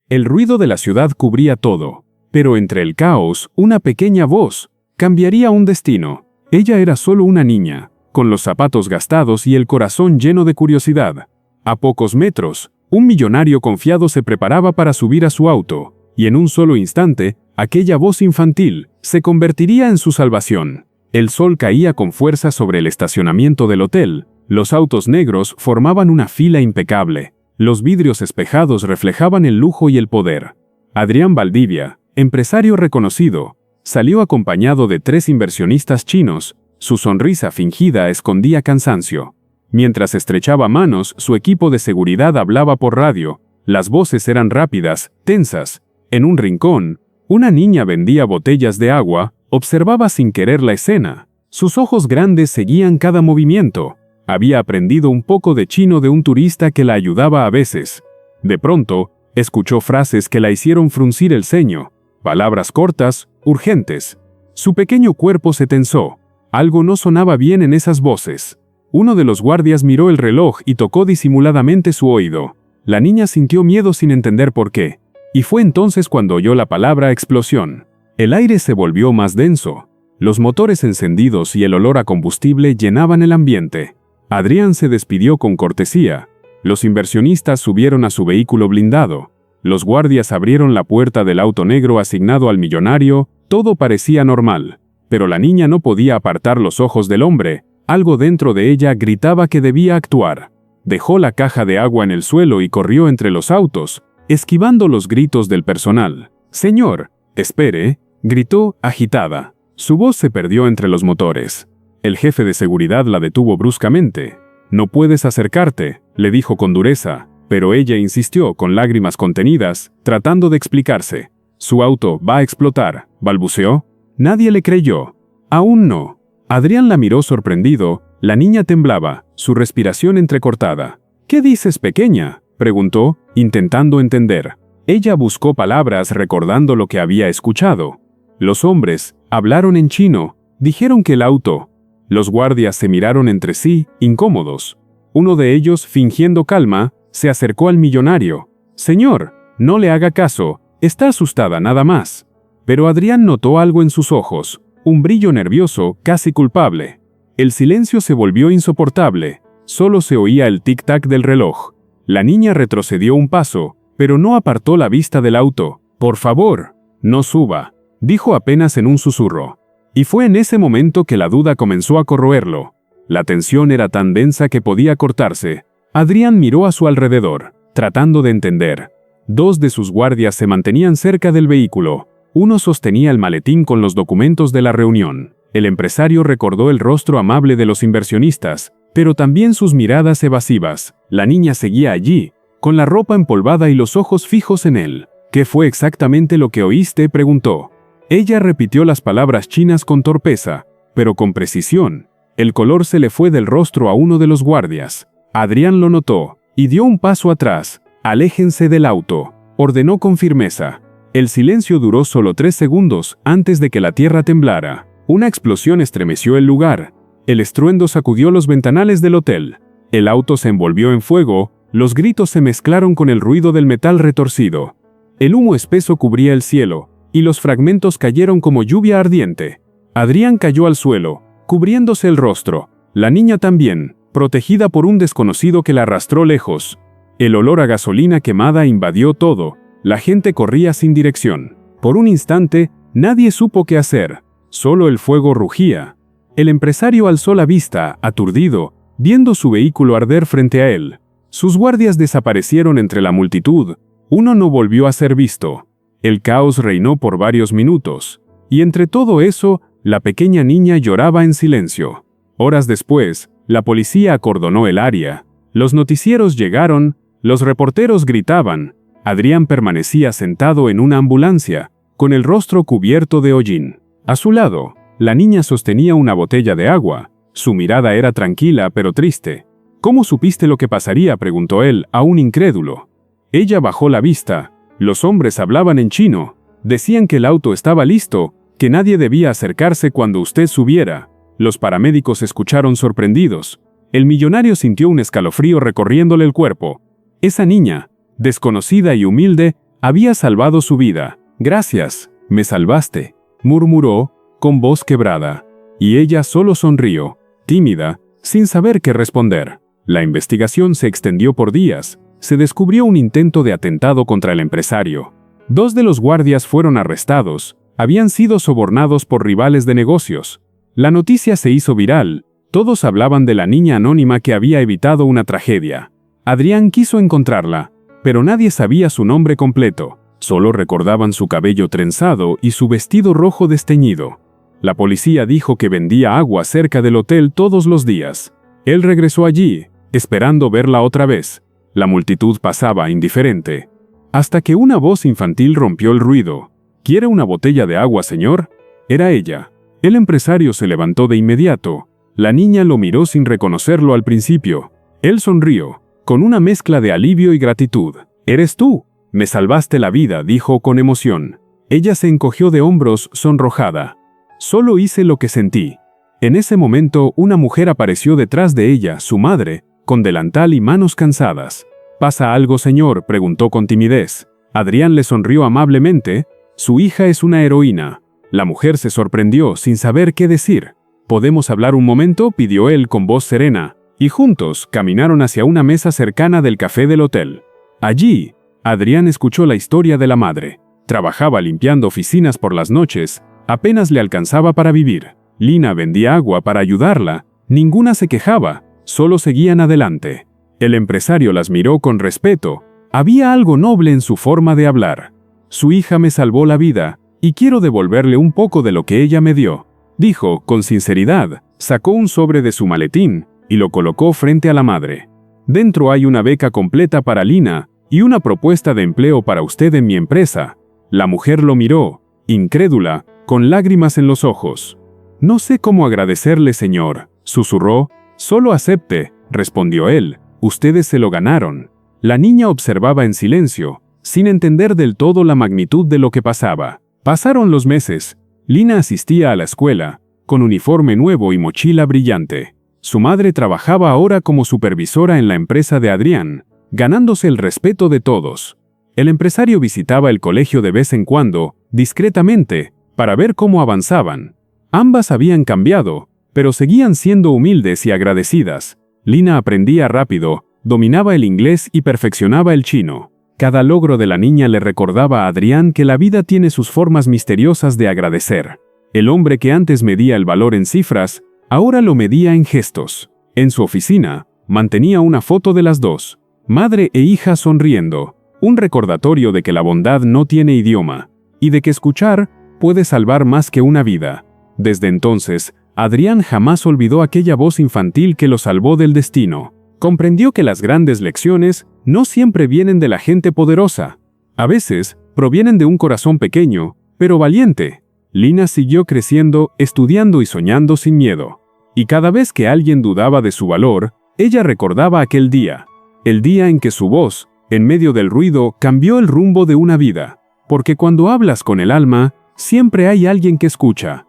El ruido de la ciudad cubría todo, pero entre el caos, una pequeña voz cambiaría un destino. Ella era solo una niña, con los zapatos gastados y el corazón lleno de curiosidad. A pocos metros, un millonario confiado se preparaba para subir a su auto, y en un solo instante, aquella voz infantil se convertiría en su salvación. El sol caía con fuerza sobre el estacionamiento del hotel. Los autos negros formaban una fila impecable. Los vidrios espejados reflejaban el lujo y el poder. Adrián Valdivia, empresario reconocido, salió acompañado de 3 inversionistas chinos. Su sonrisa fingida escondía cansancio. Mientras estrechaba manos, su equipo de seguridad hablaba por radio. Las voces eran rápidas, tensas. En un rincón, una niña vendía botellas de agua, observaba sin querer la escena. Sus ojos grandes seguían cada movimiento. Había aprendido un poco de chino de un turista que la ayudaba a veces. De pronto, escuchó frases que la hicieron fruncir el ceño. Palabras cortas, urgentes. Su pequeño cuerpo se tensó. Algo no sonaba bien en esas voces. Uno de los guardias miró el reloj y tocó disimuladamente su oído. La niña sintió miedo sin entender por qué. Y fue entonces cuando oyó la palabra explosión. El aire se volvió más denso. Los motores encendidos y el olor a combustible llenaban el ambiente. Adrián se despidió con cortesía. Los inversionistas subieron a su vehículo blindado. Los guardias abrieron la puerta del auto negro asignado al millonario. Todo parecía normal. Pero la niña no podía apartar los ojos del hombre. Algo dentro de ella gritaba que debía actuar. Dejó la caja de agua en el suelo y corrió entre los autos, esquivando los gritos del personal. «Señor, espere», gritó, agitada. Su voz se perdió entre los motores. El jefe de seguridad la detuvo bruscamente. «No puedes acercarte», le dijo con dureza, pero ella insistió con lágrimas contenidas, tratando de explicarse. «Su auto va a explotar», balbuceó. Nadie le creyó. Aún no. Adrián la miró sorprendido. La niña temblaba, su respiración entrecortada. «¿Qué dices, pequeña?», preguntó, intentando entender. Ella buscó palabras recordando lo que había escuchado. Los hombres hablaron en chino, dijeron que el auto. Los guardias se miraron entre sí, incómodos. Uno de ellos, fingiendo calma, se acercó al millonario. «Señor, no le haga caso, está asustada nada más». Pero Adrián notó algo en sus ojos, un brillo nervioso, casi culpable. El silencio se volvió insoportable, solo se oía el tic-tac del reloj. La niña retrocedió un paso, pero no apartó la vista del auto. «Por favor, no suba», dijo apenas en un susurro. Y fue en ese momento que la duda comenzó a corroerlo. La tensión era tan densa que podía cortarse. Adrián miró a su alrededor, tratando de entender. 2 de sus guardias se mantenían cerca del vehículo. Uno sostenía el maletín con los documentos de la reunión. El empresario recordó el rostro amable de los inversionistas, pero también sus miradas evasivas. La niña seguía allí, con la ropa empolvada y los ojos fijos en él. «¿Qué fue exactamente lo que oíste?», preguntó. Ella repitió las palabras chinas con torpeza, pero con precisión. El color se le fue del rostro a uno de los guardias. Adrián lo notó, y dio un paso atrás. «Aléjense del auto», ordenó con firmeza. El silencio duró solo 3 segundos antes de que la tierra temblara. Una explosión estremeció el lugar. El estruendo sacudió los ventanales del hotel. El auto se envolvió en fuego, los gritos se mezclaron con el ruido del metal retorcido. El humo espeso cubría el cielo, y los fragmentos cayeron como lluvia ardiente. Adrián cayó al suelo, cubriéndose el rostro. La niña también, protegida por un desconocido que la arrastró lejos. El olor a gasolina quemada invadió todo. La gente corría sin dirección. Por un instante, nadie supo qué hacer. Solo el fuego rugía. El empresario alzó la vista, aturdido, viendo su vehículo arder frente a él. Sus guardias desaparecieron entre la multitud. Uno no volvió a ser visto. El caos reinó por varios minutos. Y entre todo eso, la pequeña niña lloraba en silencio. Horas después, la policía acordonó el área. Los noticieros llegaron, los reporteros gritaban. Adrián permanecía sentado en una ambulancia, con el rostro cubierto de hollín. A su lado, la niña sostenía una botella de agua. Su mirada era tranquila pero triste. «¿Cómo supiste lo que pasaría?», preguntó él, aún incrédulo. Ella bajó la vista. Los hombres hablaban en chino. Decían que el auto estaba listo, que nadie debía acercarse cuando usted subiera. Los paramédicos escucharon sorprendidos. El millonario sintió un escalofrío recorriéndole el cuerpo. Esa niña, desconocida y humilde, Había salvado su vida. «Gracias, me salvaste», murmuró, con voz quebrada. Y ella solo sonrió, tímida, sin saber qué responder. La investigación se extendió por días. Se descubrió un intento de atentado contra el empresario. 2 de los guardias fueron arrestados. Habían sido sobornados por rivales de negocios. La noticia se hizo viral. Todos hablaban de la niña anónima que había evitado una tragedia. Adrián quiso encontrarla, pero nadie sabía su nombre completo. Solo recordaban su cabello trenzado y su vestido rojo desteñido. La policía dijo que vendía agua cerca del hotel todos los días. Él regresó allí, esperando verla otra vez. La multitud pasaba indiferente. Hasta que una voz infantil rompió el ruido. «¿Quiere una botella de agua, señor?». Era ella. El empresario se levantó de inmediato. La niña lo miró sin reconocerlo al principio. Él sonrió, con una mezcla de alivio y gratitud. «¿Eres tú? Me salvaste la vida», dijo con emoción. Ella se encogió de hombros, sonrojada. «Solo hice lo que sentí». En ese momento, una mujer apareció detrás de ella, su madre, con delantal y manos cansadas. «¿Pasa algo, señor?», preguntó con timidez. Adrián le sonrió amablemente. «Su hija es una heroína». La mujer se sorprendió, sin saber qué decir. «¿Podemos hablar un momento?», pidió él con voz serena, y juntos caminaron hacia una mesa cercana del café del hotel. Allí, Adrián escuchó la historia de la madre. Trabajaba limpiando oficinas por las noches, apenas le alcanzaba para vivir. Lina vendía agua para ayudarla, ninguna se quejaba, solo seguían adelante. El empresario las miró con respeto. Había algo noble en su forma de hablar. «Su hija me salvó la vida, y quiero devolverle un poco de lo que ella me dio», dijo con sinceridad. Sacó un sobre de su maletín y lo colocó frente a la madre. «Dentro hay una beca completa para Lina y una propuesta de empleo para usted en mi empresa». La mujer lo miró, incrédula, con lágrimas en los ojos. «No sé cómo agradecerle, señor», susurró. «Solo acepte», respondió él. «Ustedes se lo ganaron». La niña observaba en silencio, sin entender del todo la magnitud de lo que pasaba. Pasaron los meses. Lina asistía a la escuela, con uniforme nuevo y mochila brillante. Su madre trabajaba ahora como supervisora en la empresa de Adrián, ganándose el respeto de todos. El empresario visitaba el colegio de vez en cuando, discretamente, para ver cómo avanzaban. Ambas habían cambiado, pero seguían siendo humildes y agradecidas. Lina aprendía rápido, dominaba el inglés y perfeccionaba el chino. Cada logro de la niña le recordaba a Adrián que la vida tiene sus formas misteriosas de agradecer. El hombre que antes medía el valor en cifras, ahora lo medía en gestos. En su oficina, mantenía una foto de las dos, madre e hija sonriendo, un recordatorio de que la bondad no tiene idioma, y de que escuchar puede salvar más que una vida. Desde entonces, Adrián jamás olvidó aquella voz infantil que lo salvó del destino. Comprendió que las grandes lecciones no siempre vienen de la gente poderosa. A veces, provienen de un corazón pequeño, pero valiente. Lina siguió creciendo, estudiando y soñando sin miedo. Y cada vez que alguien dudaba de su valor, ella recordaba aquel día. El día en que su voz, en medio del ruido, cambió el rumbo de una vida. Porque cuando hablas con el alma, siempre hay alguien que escucha.